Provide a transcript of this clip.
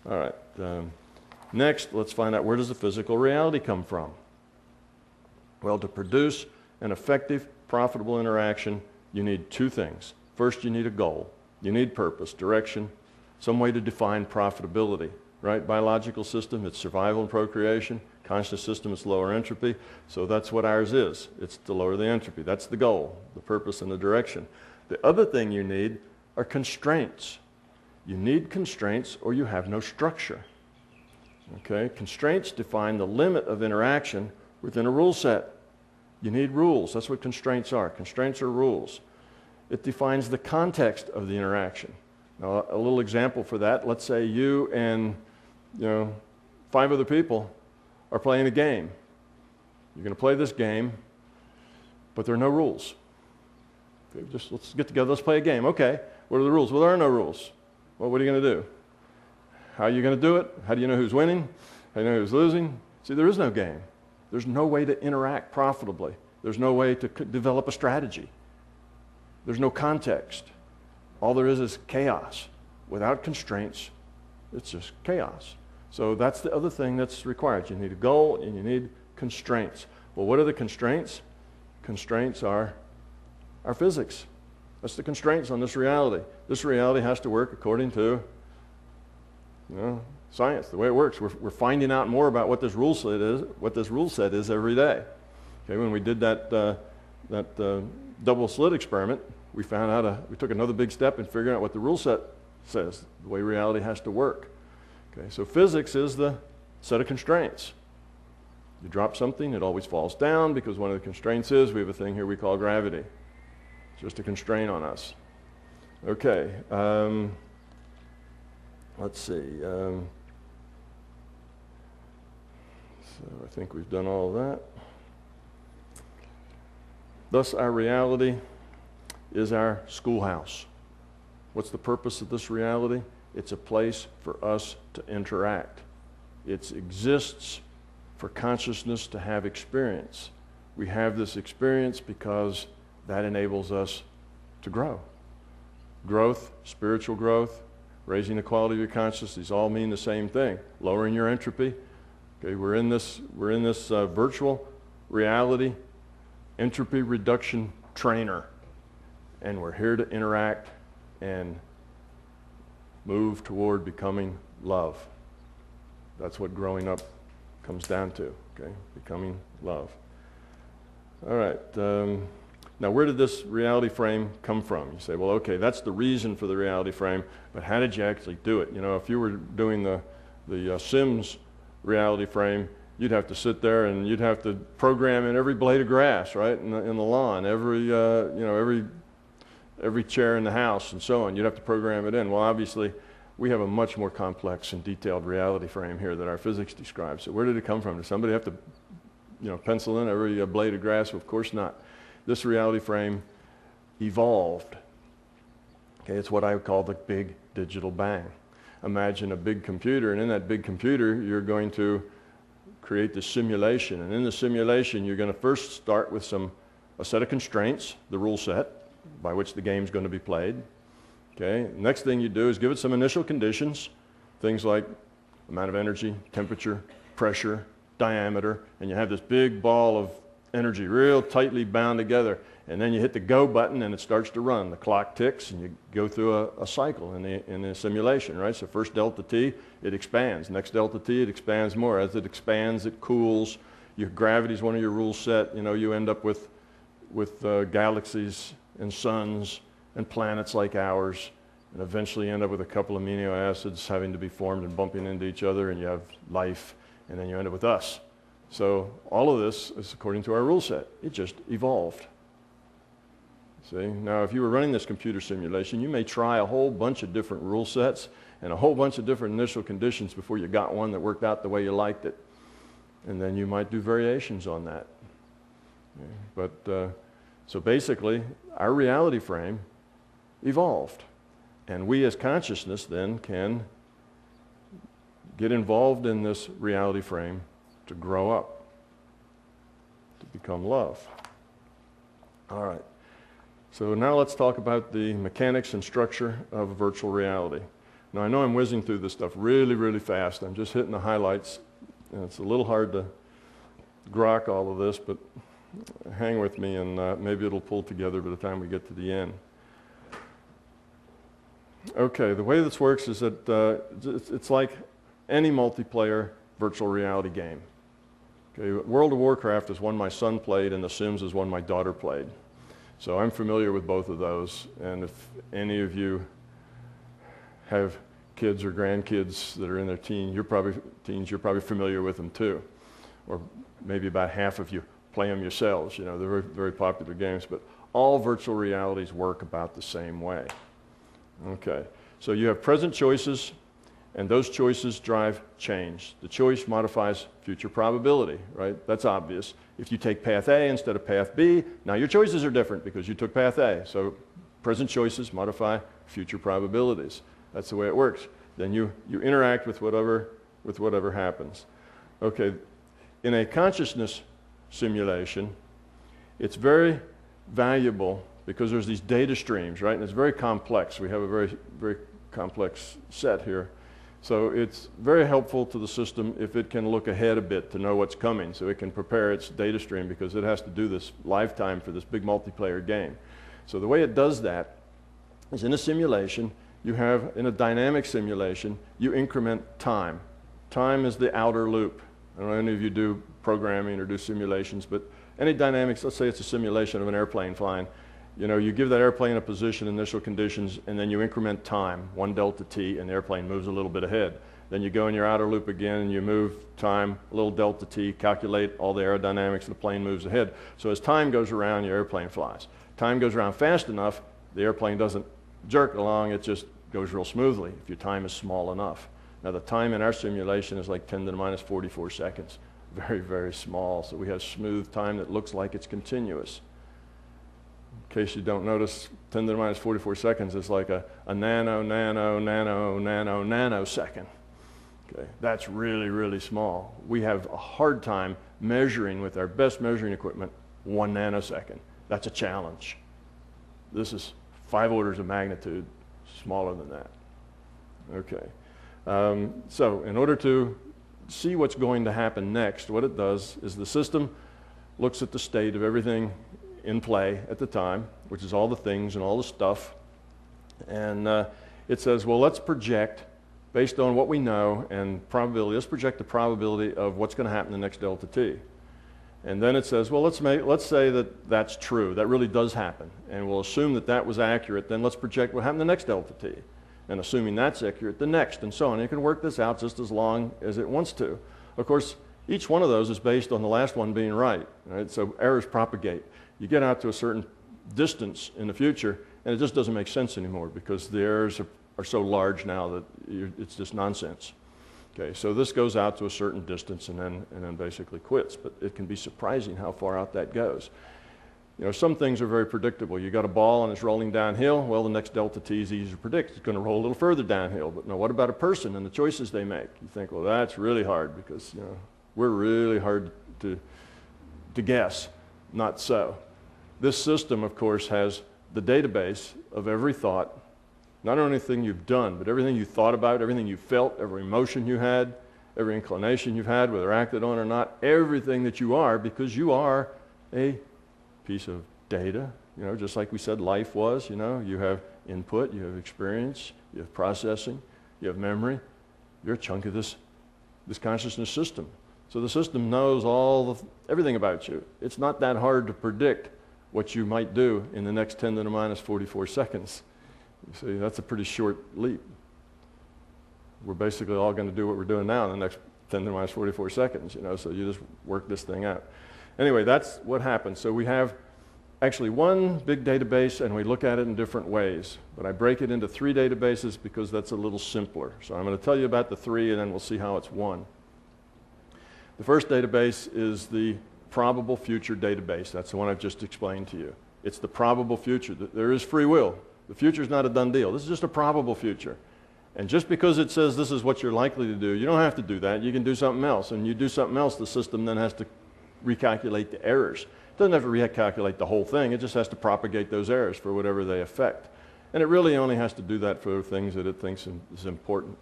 All right. Next, let's find out, where does the physical reality come from? Well, to produce an effective, profitable interaction, you need two things. First, you need a goal. You need purpose, direction, some way to define profitability, right? Biological system, it's survival and procreation. Conscious system, it's lower entropy. So that's what ours is. It's to lower the entropy. That's the goal, the purpose and the direction. The other thing you need are constraints. You need constraints or you have no structure. Okay? Constraints define the limit of interaction within a rule set. You need rules. That's what constraints are. Constraints are rules. It defines the context of the interaction. Now, a little example for that, let's say you and 5 other people are playing a game. You're going to play this game, but there are no rules. Okay, just let's get together, let's play a game. Okay, what are the rules? Well, there are no rules. Well, what are you going to do? How are you going to do it? How do you know who's winning? How do you know who's losing? See, there is no game. There's no way to interact profitably. There's no way to develop a strategy. There's no context. All there is chaos. Without constraints, it's just chaos. So that's the other thing that's required. You need a goal and you need constraints. Well, what are the constraints? Constraints are our physics. That's the constraints on this reality. This reality has to work according to science, the way it works. We're finding out more about what this rule set is every day. Okay, when we did that double slit experiment, we found out we took another big step in figuring out what the rule set says, the way reality has to work. Okay, so physics is the set of constraints. You drop something, it always falls down because one of the constraints is we have a thing here we call gravity. It's just a constraint on us. Okay, let's see. So I think we've done all of that. Thus, our reality is our schoolhouse. What's the purpose of this reality? It's a place for us to interact. It exists for consciousness to have experience. We have this experience because that enables us to grow. Growth, spiritual growth, raising the quality of your consciousness, these all mean the same thing. Lowering your entropy. Okay, we're in this virtual reality entropy reduction trainer, and we're here to interact and move toward becoming love. That's what growing up comes down to, okay? Becoming love. All right. Now, where did this reality frame come from? You say, well, okay, that's the reason for the reality frame, but how did you actually do it? If you were doing the Sims reality frame, you'd have to sit there and you'd have to program in every blade of grass, right, in the lawn, every chair in the house, and so on. You'd have to program it in. Well, obviously, we have a much more complex and detailed reality frame here that our physics describes. So where did it come from? Did somebody have to, pencil in every blade of grass? Well, of course not. This reality frame evolved. Okay, it's what I would call the big digital bang. Imagine a big computer, and in that big computer, you're going to create this simulation. And in the simulation, you're going to first start with a set of constraints, the rule set, by which the game's going to be played. Okay, next thing you do is give it some initial conditions, things like amount of energy, temperature, pressure, diameter, and you have this big ball of energy real tightly bound together. And then you hit the go button and it starts to run. The clock ticks and you go through a cycle in the simulation, right? So first delta T, it expands. Next delta T, it expands more. As it expands, it cools. Your gravity is one of your rules set. You end up with galaxies and suns and planets like ours, and eventually end up with a couple amino acids having to be formed and bumping into each other, and you have life, and then you end up with us. So all of this is according to our rule set. It just evolved. See? Now, if you were running this computer simulation, you may try a whole bunch of different rule sets and a whole bunch of different initial conditions before you got one that worked out the way you liked it. And then you might do variations on that. Okay? But so basically, our reality frame evolved. And we as consciousness then can get involved in this reality frame to grow up, to become love. All right. So now let's talk about the mechanics and structure of virtual reality. Now, I know I'm whizzing through this stuff really, really fast. I'm just hitting the highlights, and it's a little hard to grok all of this, but hang with me, and maybe it'll pull together by the time we get to the end. Okay, the way this works is that it's like any multiplayer virtual reality game. Okay, World of Warcraft is one my son played, and The Sims is one my daughter played. So I'm familiar with both of those, and if any of you have kids or grandkids that are in their teens, you're probably familiar with them too. Or maybe about half of you play them yourselves. You know, they're very, very popular games, but all virtual realities work about the same way. Okay, so you have present choices, and those choices drive change. The choice modifies future probability, right? That's obvious. If you take path A instead of path B, now your choices are different because you took path A. So present choices modify future probabilities. That's the way it works. Then you interact with whatever happens. Okay, in a consciousness simulation, it's very valuable because there's these data streams, right? And it's very complex. We have a very, very complex set here. So it's very helpful to the system if it can look ahead a bit to know what's coming, so it can prepare its data stream because it has to do this lifetime for this big multiplayer game. So the way it does that is in a simulation, in a dynamic simulation, you increment time. Time is the outer loop. I don't know if any of you do programming or do simulations, but any dynamics, let's say it's a simulation of an airplane flying. You know, you give that airplane a position, initial conditions, and then you increment time, 1 delta t, and the airplane moves a little bit ahead. Then you go in your outer loop again, and you move time, a little delta t, calculate all the aerodynamics, and the plane moves ahead. So as time goes around, your airplane flies. Time goes around fast enough, the airplane doesn't jerk along, it just goes real smoothly if your time is small enough. Now the time in our simulation is like 10 to the minus 44 seconds. Very, very small, so we have smooth time that looks like it's continuous. In case you don't notice, 10 to the minus 44 seconds is like a nanosecond. Okay, that's really, really small. We have a hard time measuring with our best measuring equipment 1 nanosecond. That's a challenge. This is 5 orders of magnitude smaller than that. Okay, so in order to see what's going to happen next, what it does is the system looks at the state of everything in play at the time, which is all the things and all the stuff, and it says, well, let's project based on what we know and probability. Let's project the probability of what's going to happen the next delta t. And then it says, well, let's say that that's true, that really does happen, and we'll assume that that was accurate. Then let's project what happened the next delta t, and assuming that's accurate, the next, and so on. And you can work this out just as long as it wants to. Of course, each one of those is based on the last one being right? So errors propagate. You get out to a certain distance in the future, and it just doesn't make sense anymore because the errors are so large now that it's just nonsense. Okay, so this goes out to a certain distance and then basically quits, but it can be surprising how far out that goes. You know, some things are very predictable. You got a ball and it's rolling downhill. Well, the next delta t is easy to predict. It's going to roll a little further downhill. But no, what about a person and the choices they make? You think, well, that's really hard because, you know, we're really hard to guess. Not so. This system, of course, has the database of every thought, not only anything you've done, but everything you thought about, everything you felt, every emotion you had, every inclination you've had, whether acted on or not, everything that you are, because you are a piece of data, you know, just like we said life was, you know, you have input, you have experience, you have processing, you have memory, you're a chunk of this consciousness system. So the system knows everything about you. It's not that hard to predict what you might do in the next 10 to the minus 44 seconds. You see, that's a pretty short leap. We're basically all going to do what we're doing now in the next 10 to the minus 44 seconds, you know, so you just work this thing out. Anyway, that's what happens. So we have actually one big database, and we look at it in different ways. But I break it into 3 databases because that's a little simpler. So I'm going to tell you about the 3, and then we'll see how it's one. The first database is the probable future database. That's the one I've just explained to you. It's the probable future. There is free will. The future is not a done deal. This is just a probable future. And just because it says this is what you're likely to do, you don't have to do that. You can do something else. And you do something else, the system then has to recalculate the errors. It doesn't have to recalculate the whole thing. It just has to propagate those errors for whatever they affect. And it really only has to do that for things that it thinks is important.